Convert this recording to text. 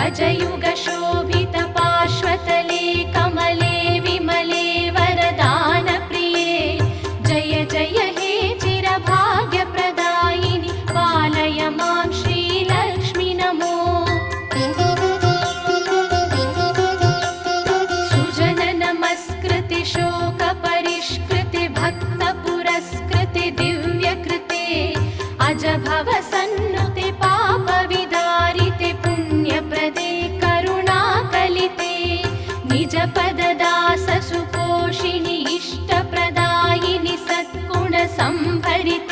गजयुगशोभित पार्श्वतले कमले विमले वरदानप्रिये जय जय हे चिरभाग्यप्रदायिनि पालय मां श्रीलक्ष्मि नमो। सुजन नमस्कृति शोकपरिष्कृति भक्तपुरस्कृति दिव्यकृते अज भव सन्नुते पापविदारिते पुण्यप्रदे करुणाकलिते निजपददास सुपोषिणि इष्टप्रदायिनि सद्गुणसम्भरिते